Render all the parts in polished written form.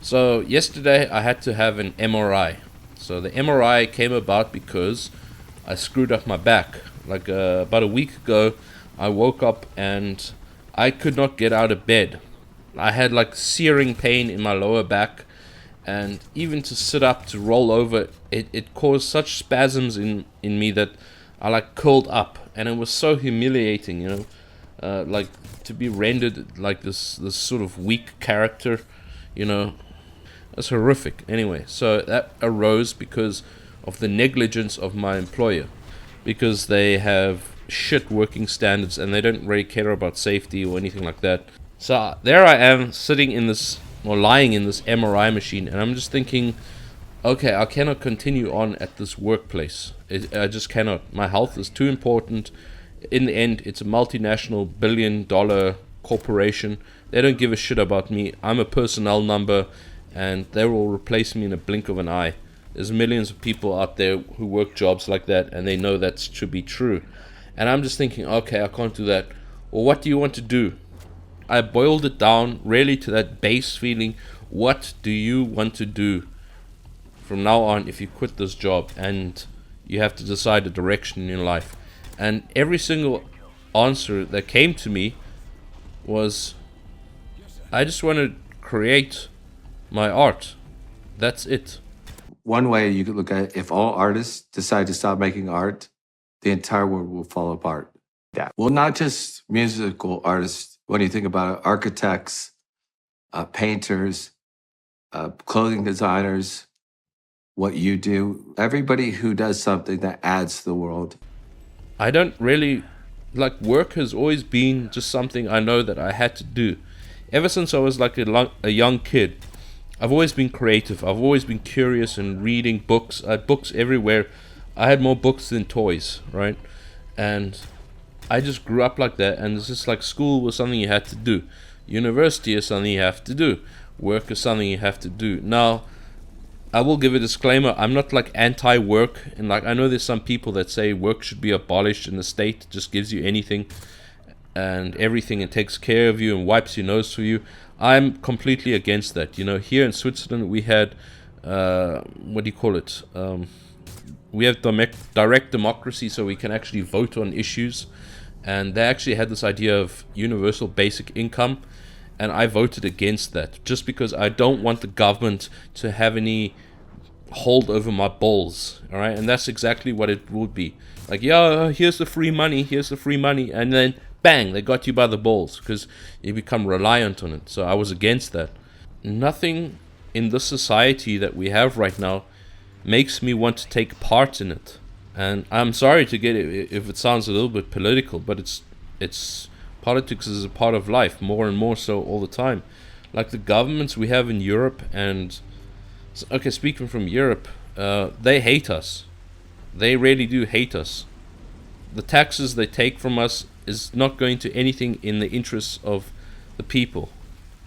So yesterday I had to have an MRI. So the MRI came about because I screwed up my back. Like about a week ago, I woke up and I could not get out of bed. I had like searing pain in my lower back, and even to sit up, to roll over, it caused such spasms in me that I like curled up, and it was so humiliating, like to be rendered like this sort of weak character, you know. It's horrific. Anyway, so that arose because of the negligence of my employer, because they have shit working standards and they don't really care about safety or anything like that. So there I am sitting in this, or lying in this MRI machine, and I'm just thinking, okay, I cannot continue on at this workplace. I just cannot. My health is too important. In the end, it's a multinational $1 billion corporation. They don't give a shit about me. I'm a personnel number, and they will replace me in a blink of an eye. There's millions of people out there who work jobs like that, and they know that to be true. And I'm just thinking, okay, I can't do that. Well, what do you want to do? I boiled it down really to that base feeling. What do you want to do from now on if you quit this job and you have to decide a direction in your life? And every single answer that came to me was, I just want to create my art. That's it. One way you could look at it, if all artists decide to stop making art, the entire world will fall apart. Yeah. Well, not just musical artists. When you think about it, architects, painters, clothing designers, what you do, everybody who does something that adds to the world. I don't really like, work has always been just something I know that I had to do. Ever since I was like a young kid, I've always been creative. I've always been curious and reading books. I had books everywhere. I had more books than toys, right? And I just grew up like that. And it's just like school was something you had to do. University is something you have to do. Work is something you have to do. Now, I will give a disclaimer. I'm not like anti-work, and like I know there's some people that say work should be abolished and the state just gives you anything and everything and takes care of you and wipes your nose for you. I'm completely against that. Here in Switzerland we had what do you call it? We have direct democracy, so we can actually vote on issues. And they actually had this idea of universal basic income, and I voted against that just because I don't want the government to have any hold over my balls. All right, and that's exactly what it would be. Like, yeah, here's the free money, and then bang, they got you by the balls because you become reliant on it. So I was against that. Nothing in this society that we have right now makes me want to take part in it. And I'm sorry to get it if it sounds a little bit political, but it's politics is a part of life, more and more so all the time. Like the governments we have in Europe, and okay, speaking from Europe, they hate us. They really do hate us. The taxes they take from us is not going to anything in the interests of the people.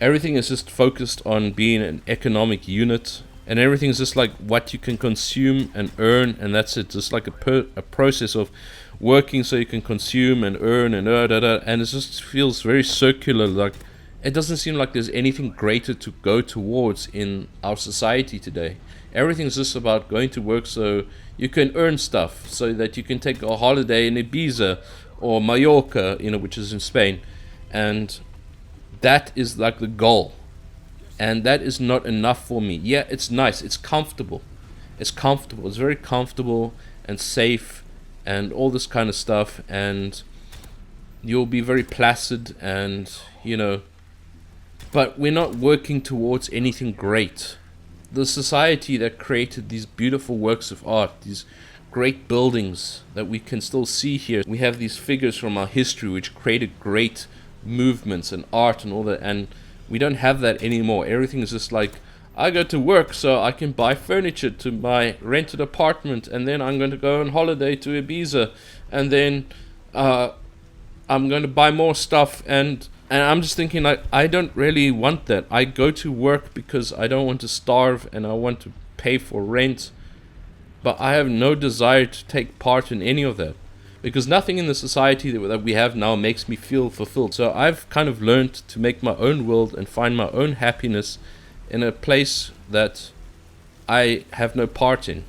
Everything is just focused on being an economic unit, and everything is just like what you can consume and earn, and that's it. Just like a process of working so you can consume and earn and and it just feels very circular. Like it doesn't seem like there's anything greater to go towards in our society today. Everything's just about going to work so you can earn stuff, so that you can take a holiday in Ibiza or Mallorca, which is in Spain, and that is like the goal. And that is not enough for me. Yeah, it's nice. It's comfortable. It's comfortable. It's very comfortable and safe and all this kind of stuff. And you'll be very placid and, but we're not working towards anything great. The society that created these beautiful works of art, these great buildings that we can still see here, we have these figures from our history which created great movements and art and all that, and we don't have that anymore. Everything is just like, I go to work so I can buy furniture to my rented apartment, and then I'm going to go on holiday to Ibiza, and then I'm going to buy more stuff, and I'm just thinking, like, I don't really want that. I go to work because I don't want to starve and I want to pay for rent, but I have no desire to take part in any of that, because nothing in the society that we have now makes me feel fulfilled. So I've kind of learned to make my own world and find my own happiness in a place that I have no part in.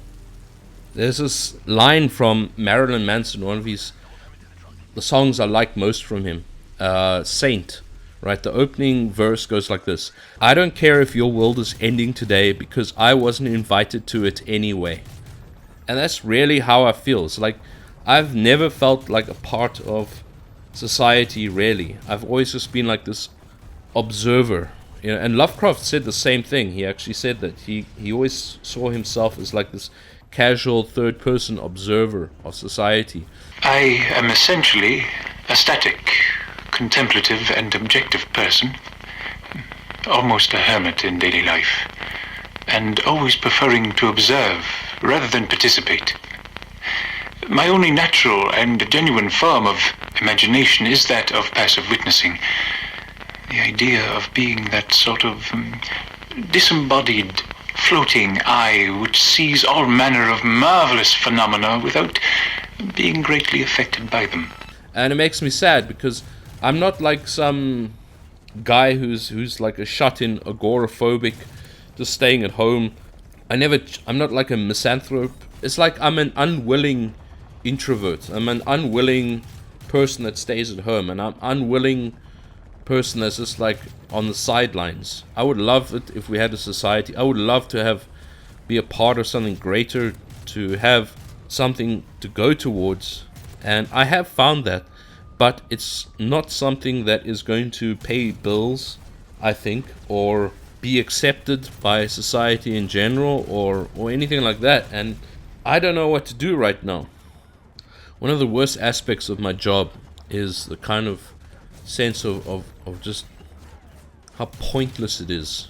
There's this line from Marilyn Manson, one of the songs I like most from him, Saint. Right, the opening verse goes like this: I don't care if your world is ending today because I wasn't invited to it anyway. And that's really how I feel. It's like I've never felt like a part of society, really. I've always just been like this observer. And Lovecraft said the same thing. He actually said that he always saw himself as like this casual third-person observer of society. I am essentially a static, contemplative and objective person, almost a hermit in daily life, and always preferring to observe rather than participate. My only natural and genuine form of imagination is that of passive witnessing. The idea of being that sort of disembodied, floating eye which sees all manner of marvelous phenomena without being greatly affected by them. And it makes me sad because I'm not like some guy who's like a shut-in agoraphobic, just staying at home. I'm not like a misanthrope. It's like I'm an unwilling introvert. I'm an unwilling person that stays at home, and I'm unwilling person that's just like on the sidelines. I would love it if we had a society. I would love to be a part of something greater, to have something to go towards, and I have found that. But it's not something that is going to pay bills, I think, or be accepted by society in general, or anything like that. And I don't know what to do right now. One of the worst aspects of my job is the kind of sense of just how pointless it is,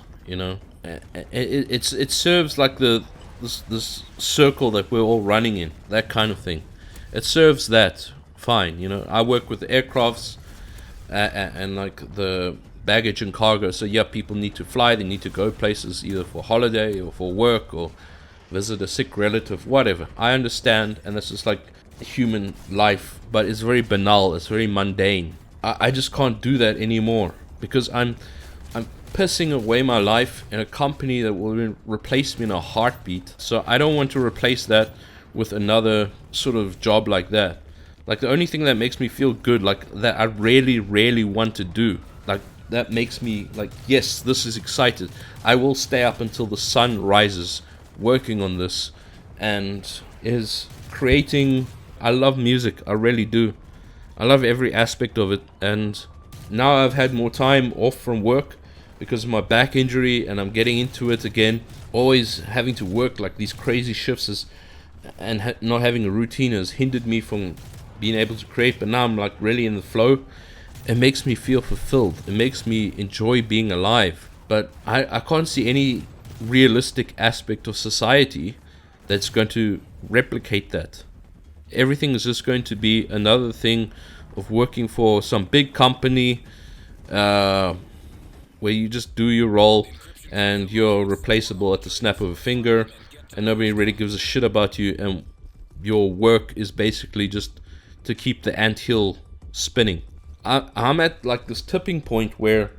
It serves like this circle that we're all running in, that kind of thing. It serves that. Fine, I work with the aircrafts and like the baggage and cargo. So yeah, people need to fly, they need to go places either for holiday or for work or visit a sick relative, whatever. I understand, and that's just like human life, but it's very banal, it's very mundane. I just can't do that anymore because I'm pissing away my life in a company that will replace me in a heartbeat. So I don't want to replace that with another sort of job like that. Like the only thing that makes me feel good, like that I really, really want to do, like that makes me like, yes, this is excited. I will stay up until the sun rises working on this, and is creating. I love music, I really do. I love every aspect of it, and now I've had more time off from work because of my back injury, and I'm getting into it again. Always having to work like these crazy shifts and not having a routine has hindered me from being able to create, but now I'm like really in the flow. It makes me feel fulfilled. It makes me enjoy being alive. But I can't see any realistic aspect of society that's going to replicate that. Everything is just going to be another thing of working for some big company where you just do your role and you're replaceable at the snap of a finger, and nobody really gives a shit about you, and your work is basically just to keep the anthill spinning. I'm at like this tipping point where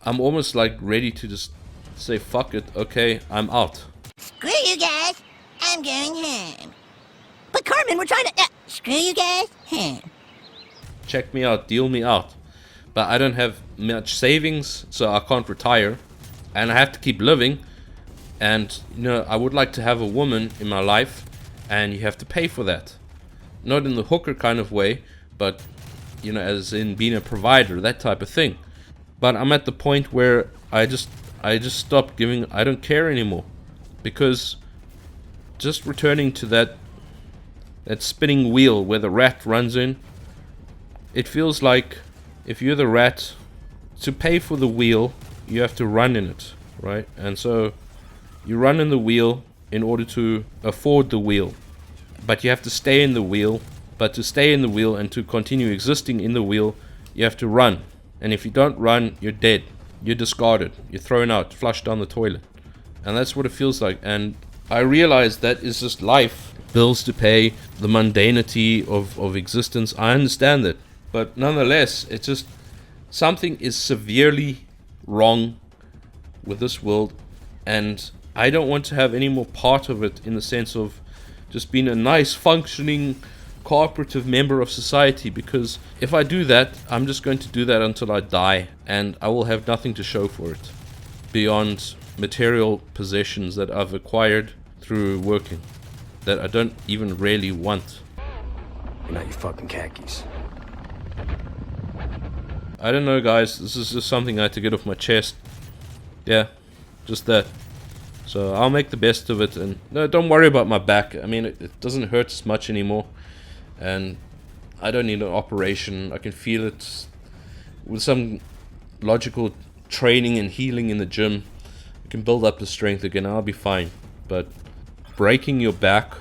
I'm almost like ready to just say fuck it, okay, I'm out. Screw you guys, I'm going home. But Carmen, we're trying to... screw you guys, home. Check me out, deal me out. But I don't have much savings, so I can't retire, and I have to keep living. And I would like to have a woman in my life, and you have to pay for that. Not in the hooker kind of way, but as in being a provider, that type of thing. But I'm at the point where I just stopped giving. I don't care anymore, because just returning to that spinning wheel where the rat runs in, it feels like if you're the rat, to pay for the wheel, you have to run in it, right? And so you run in the wheel in order to afford the wheel, but you have to stay in the wheel. But to stay in the wheel and to continue existing in the wheel, you have to run. And if you don't run, you're dead. You're discarded. You're thrown out, flushed down the toilet. And that's what it feels like. And I realize that is just life. Bills to pay, the mundanity of existence. I understand that. But nonetheless, it's just something is severely wrong with this world, and I don't want to have any more part of it in the sense of just being a nice functioning cooperative member of society, because if I do that, I'm just going to do that until I die, and I will have nothing to show for it beyond material possessions that I've acquired through working that I don't even really want. You're not your fucking khakis. I don't know, guys, this is just something I had to get off my chest. Yeah, just that. So I'll make the best of it, and no, don't worry about my back. I mean, it doesn't hurt as much anymore, and I don't need an operation. I can feel it with some logical training and healing in the gym. I can build up the strength again. I'll be fine. But breaking your back,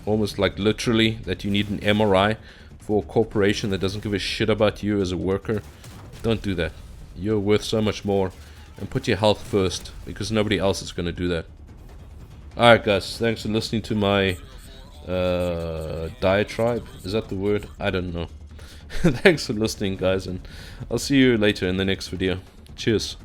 almost like literally that you need an MRI for a corporation that doesn't give a shit about you as a worker, don't do that. You're worth so much more, and put your health first, because nobody else is going to do that. Alright guys, thanks for listening to my diatribe. Is that the word? I don't know. Thanks for listening, guys, and I'll see you later in the next video. Cheers.